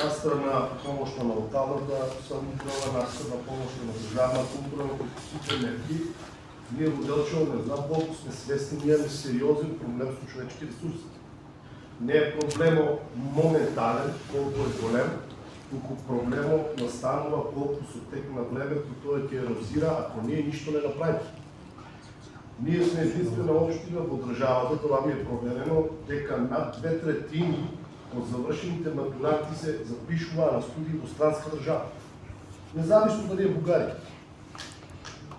една страна помощ на локалната самоуправа, една страна помощ на държавната управа, които мерки. Ние Моделчево не знам колко сме свестни, ние имаме сериозен проблем с човешки ресурси. Не е проблема моментален, колко е голем, тук проблема настанува колко се оттекне на времето, той ќе ерозира, ако ние нищо не направим. Ние сме единствена община во државата, това ми е проверено, дека над 2/3 от завършените матуранти се запишува на студии во странска држава. Независно дали е Бугария.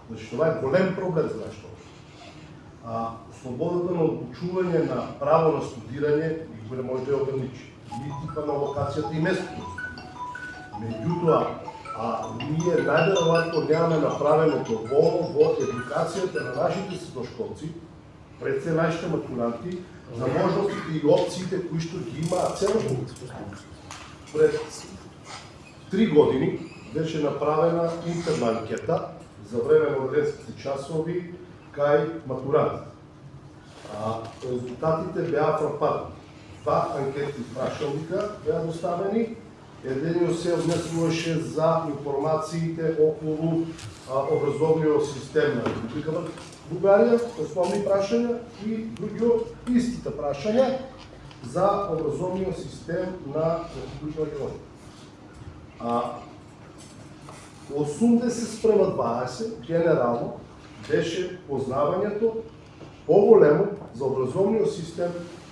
Значи това е голем проблем за нашата община. Свободата на обучување на право на студирање никой не може да ја ограничи. И типа на локацията и местото. Меѓутоа, ние најверојатно нямаме направено доволно во едукацијата на нашите средношколци, пред се нашите матуранти, за можностите и опциите кои што ги имаат целосно. Пред 3 години беше направена интерна анкета за време на одреденските часови кај матурантите. Резултатите беа фрапантни. 2 анкетни прашалника беа доставени. Едениот се однесуваше за информациите околу образовниот систем на Република Бугарија, основни прашања, и другиот истите прашања за образовниот систем на Република Македонија. 80:20 генерално беше познавањето по-големо за образовниот систем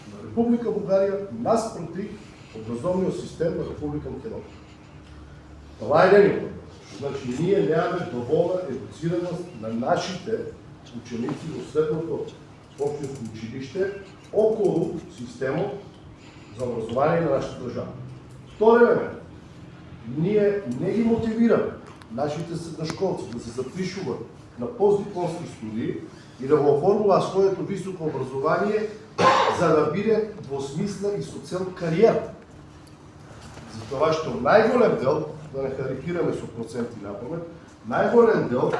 на Република Бугарија наспроти образовниот систем на Република Македонија. Това е едниот. Значи, ние нямаме доволна едуцираност на нашите ученици во средното општинско училище околу системот за образование на нашата држава. Второ елемент, ние не ги мотивираме нашите средношколци да се запишуват на постдипломски студии и да го оформуваат своето високо образование, за да биде двосмисла и со цел кариера. Затова што најголем дел, да не карикираме со проценти напамет, најголем дел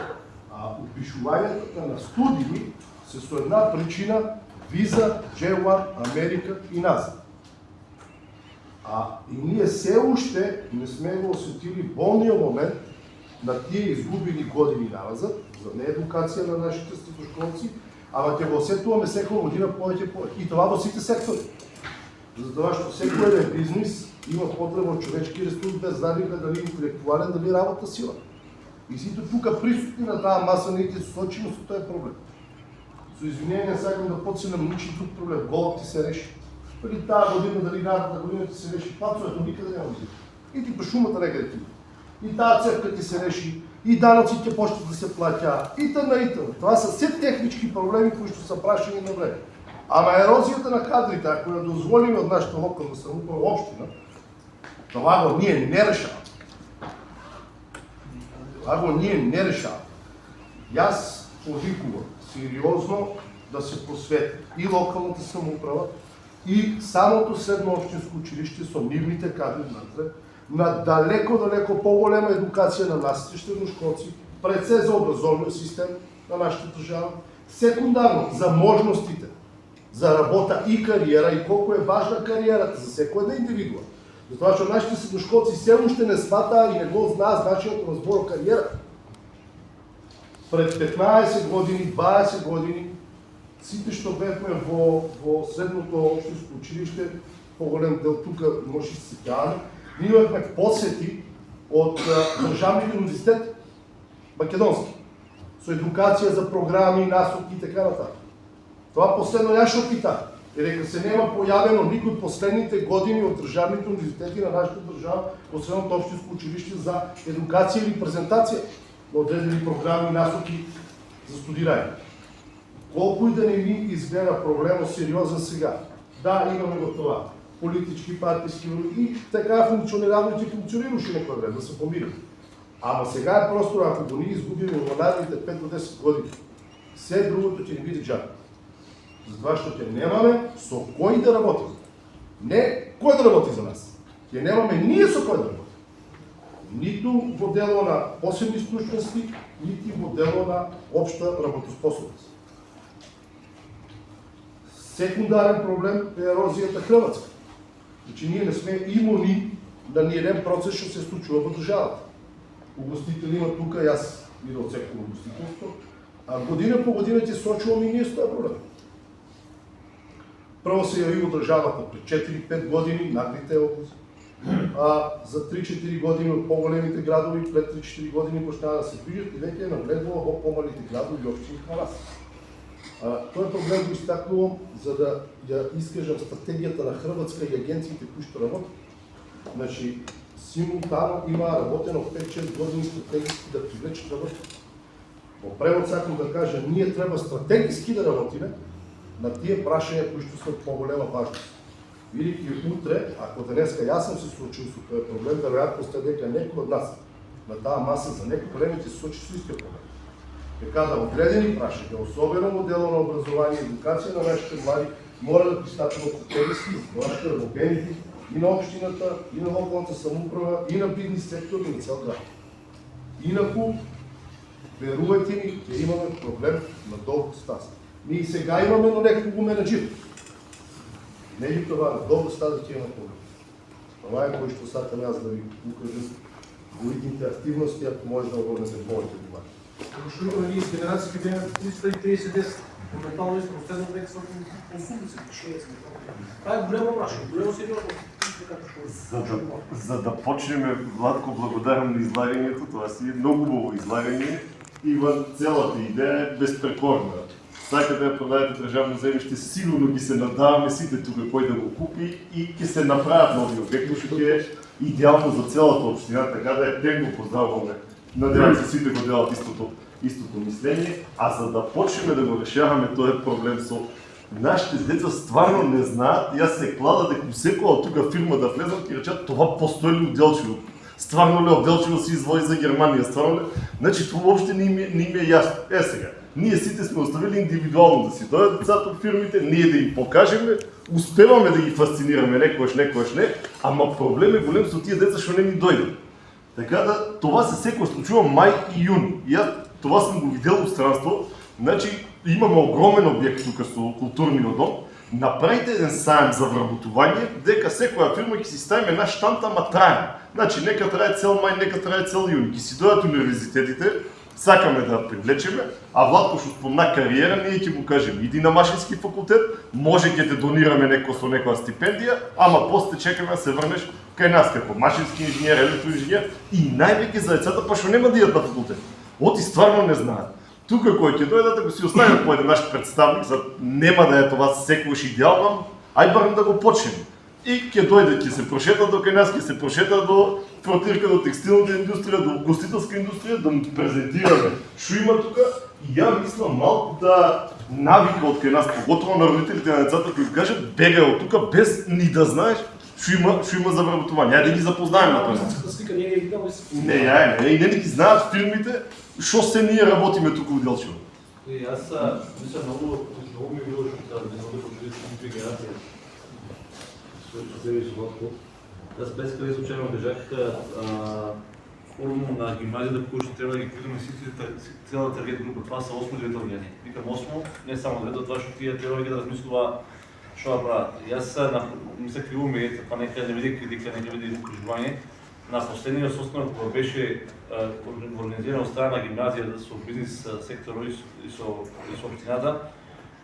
упишувањето на студии се со една причина виза, J1, Америка и назад. И ние се уште не сме го осетили болниот момент на тие изгубени години назад, за неедукација на нашите средношколци, ама ќе го осетуваме секоја година повеќе. И това во сите сектори. Затоа што секој еден бизнис има потреба од човечки ресурс, без разлика дали интелектуален, дали работна сила. И сите тука присутни на таа маса не ќе се сочиме со тој проблем. Со извинение сакам да подсилам научи тук проблем. Голод ти се реши. Дали таа година, дали наредната година ти се реши, пацовето никаде няма да. И ти по шумата некаде ти. И таа цевка ти се реши, и данъците почнат да се платя, и т.н. Това са се технички проблеми, кои што са прашани на време. Ама ерозията на кадрите, ако я дозволиме од нашата локална самоуправа општина, това го ние не решаваме. Јас повикувам сериозно да се посвети и локалната самоуправа, и самото средно општинско училище со нивните кадри внатре, на далеко по-голема едукација на нашите средношколци, пред се за образовниот систем на нашата држава, секундарно за можностите за работа и кариера, и колко е важна кариерата за секој една индивидуа. Затоа што нашите средношколци се уште не сватаа и не го знаат значењето на зборот кариера. Пред 15 години, 20 години, сите што бевме во средното општинско училиште, по-голем дел тука може да се сеќаваме, ние имахме посети од државните универзитети, македонски, со едукација за програми, насоки и така нататък. Това последно ја што питах. И дека се нема појавено никој последните години од државните универзитети на нашата држава во средното општинско училиште за едукација или презентација на одредени програми, насоки за студирање. Колку и да не ни изгледа проблемот сериозен сега. Да, имаме го това. Политички, партиски и така функционирано и функционираше некој време, да се помирим. Ама сега е просто, ако го ни изгубиме во наредните 5 до 10 години, се другото ќе ни биде джаб. Затоа што ќе немаме со кој да работим. Не кој да работи за нас. Ќе немаме ние со кој да работим. Ниту во дело на посебни стручности, нити во дело на општа работоспособност. Секундарен проблем е ерозијата хрватска. Значи ние не сме имуни на ниеден процес што се случува во државата. Угостители има тука, јас идам од сектор угостителство, а година по година ќе сочуваме и ние с този проблем. Прво се јави во државата пред 4-5 години, наглите област, а за 3-4 години од поголемите градови, пред 3-4 години почнаа да се движат и веќе е нагледувало во помалите градови и општини на нас. Тој проблем го истакнувам за да ја искажам стратегијата на Хрватска и агенциите кои што работат. Значи, симултано има работено 5-6 години стратегиски да привлечат работа. Во превод сакам да кажа, ние треба стратегиски да работиме на тие прашања кои што се од поголема важност. Видите утре, ако денеска јас сум се случил со тој проблем, веројатно сте дека некој од нас на таа маса за некој време ќе се случи со истиот проблем. Дека да одредени прашања, особено моделот на образование и едукација на нашите млади, мора да пристапува стратегиски, нашите работеници и на општината, и на локалната самоуправа, и на бизнес сектор, и на цел град. Инаку, верувајте ми, ќе имаме проблем на долг стаз. Ние и сега имаме, но некој го менеджира. Не ли това, на долг стаз ќе имаме проблем. Това е кој што сакам јас да ви укажам во идните активности, ако може да обърнете повеќе внимание. Защото ние с генерацијски беме 330-10, моментално исто, в 7 век са 80-60. Това е големо прашање, големо сериозно. За да почнем, Владко, благодарам на излагањето, тоа си е многу убаво излагање. Има целата идея е безпрекорна. Сака да ја продадете државно земјиште, сигурно ги се надаваме сите тука кој да го купи и ќе се направат нови обекти, што ќе е идеално за целата општина, така да е тегно поздравуваме. Надевам се сите го делат истото мислење, а за да почнеме да го решаваме тој проблем со нашите деца стварно не знаат, јас се клада дека секоја од тука фирма да влезат и речат това постои ли од Делчево? Стварно ли од Делчево се извои за Германија? Стварно ли? Значи това уопште не им е јасно. Сега, ние сите сме оставили индивидуално да си дојдат децата од фирмите, ние да им покажеме, успеваме да ги фасцинираме некојаш не, ама проблем е голем со тие деца што не ни дојдат. Така да, това се секој случува мај и јуни. Јас това сум го видел од странство. Значи, имаме огромен објект тука со културниот дом. Направите еден саем за вработување, дека секоја фирма ќе си ставиме една штанта, ама трајна. Значи, нека трае цел мај, нека трае цел јуни. Ќе си дојдат универзитетите, сакаме да привлечеме, а Владко што спомна кариера, ние ќе му кажеме, иди на машински факултет, може ќе те донираме некој со некоја стипендија, ама после чекаме да се врнеш кај нас како машински инженер, електроинженер и највеќе за децата па што нема да идат на факултет. Оти стварно не знаат. Тука кој ќе дојдат, ако си оставим по еден наш представник, за нема да е това секојаш идеално, ај барем да го почнеме. И ќе дојде, ќе се прошета до кај нас, ќе се прошета до фронтирка, до текстилната индустрија, до гостителска индустрија, да му презентираме што има тука. И ја мислам малку да навика од кај нас, поготово на родителите на децата, кои кажат бегај од тука без ни да знаеш што има за вработување. Ајде да ги запознаеме на тоа. Не, и не ги знаат фирмите што се ние работиме тука во Делчево. Аз мисля много ми било што да не почуди генерација. Аз без къде случайно бежах форум на гимназията, кој ще трябва да ги критаме цялата таргет група. Това са 8-9 органи. Викам 8, не само 9, това ще тия теории да размислува што да правят. И аз не се кривам и това нека не биде критика, нека биде преживање. На последниот состанок кој беше организиран од страна на гимназијата со бизнес секторот и со општината,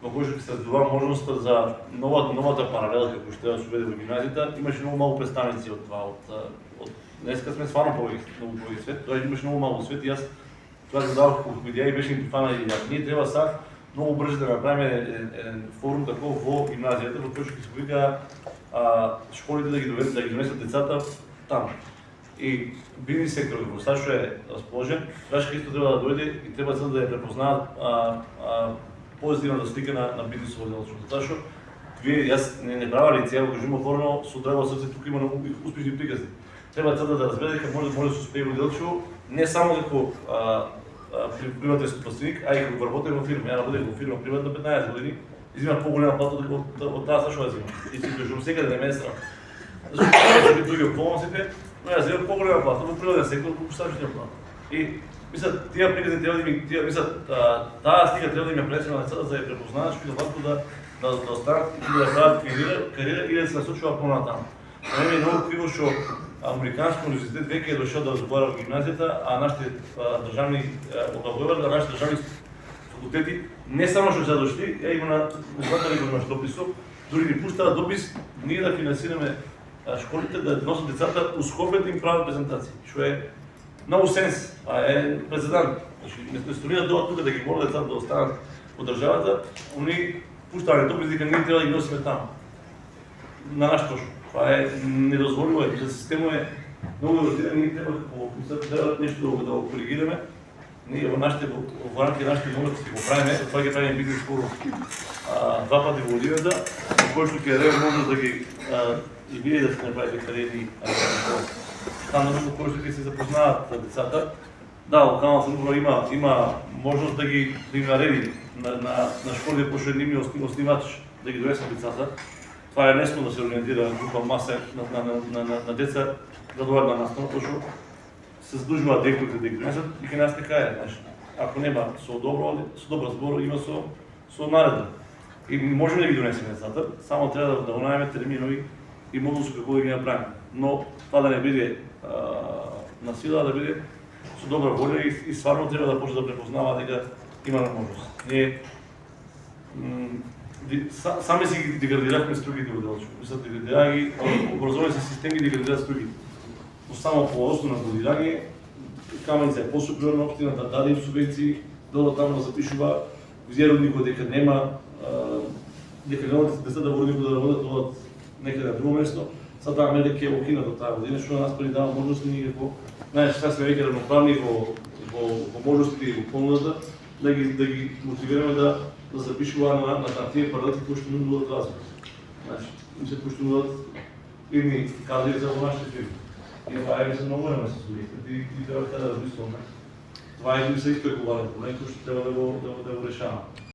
во кој што се разгледа можноста за новата паралела како што се уведе во гимназијата, имаше многу малку представници од това. Днеска сме стварно многу повеќе свет, тоа имаше многу малку свет и јас тоа го дадов како идеја и беше интуфана идеја. Ние треба сега многу брзо да направиме еден форум таков во гимназијата, во кој што ќе се вика школите да ги донесат децата таму. И бизнес секторот во сега што е расположен, Рашка исто треба да дојде и треба да ја препознаат позитивната слика на бизнесот во Делчево. Затоа што јас не правя лицеја, го кажувам отворено, со драго срце тука има многу успешни приказни. Треба цата да разбере дека може да се успее во Делчево, не само како приватен собственик, а и како работен во фирма. Ја работев во фирма приватна 15 години, изимам поголема плата од таа што ја земам. И си кажувам секаде не ме е срам. Зашто ќе други околностите, но ја земам поголема плата во приватен сектор, колку сакаш плата. И мисля, тие приказни треба да ми, таа слика треба да им ја пренесеме на децата за да ја препознаат, што вако да останат и да прават кариера или да се насочуваат понатаму. Не ми е многу криво што Американски университет веќе е дошол да разговара во гимназијата, а нашите државни одговоруваат, нашите државни факултети не само што се дошли, има на изготвени го наш дописов, дури ни пуштаат допис ние да финансираме школите да носат децата у Скопје да им прават презентации, што е много сенс, а е прецедент. Значи, вместо да дојдат тука да ги молат децата да останат во државата, они пуштаат допис дека ние треба да ги носиме таму. На наш трошок. Това е недозволиво, за система е много разбира, ние трябва нещо да го коригираме. Ние во рамките на нашите можности го правиме, това ги правим бизнес форум 2 пати во годината, во кој што ќе даде можност да ги и вие да се направите кариерни станови во кој што ќе се запознаат децата. Да, локална самоуправа има можност да ги нареди на школи, пошто ними основач да ги донесат децата. Това е лесно да се ориентира група маса на деца да дојдат на настава, пошто се задужуваат директорите да ги донесат и кај нас така е. Ако нема со добра збор, има со наредба. И можеме да ги донесеме децата, само треба да го најдеме терминови и модуси како да ги направиме. Но това да не биде на сила, да биде со добра волја и стварно треба да почне да препознава дека има можност. Ние сами си деградирахме стругите во Делчево. Мислат, деградирање образовни системи деградираат стругите. Само по основно кодирање, Каменица е посупрена општината, даде им субвенции, дода таму да запишува, взе родникот дека нема, дека нема деца да во родникот да работат некаде на друго место. Сад даваме дека е окинато таа година, што на нас ни дава можност ние како, знаеш, сега сме веќе равноправни во можностите и во понудата, да ги мотивираме да запишуваат на тие паралелки кои што нудат развој. Значи, им се кои што нудат идни кадри за нашите фирми. И това е много време с студентите и трябва да размислваме. Това е и се изпекуларен проблем, който ще трябва да го решаваме.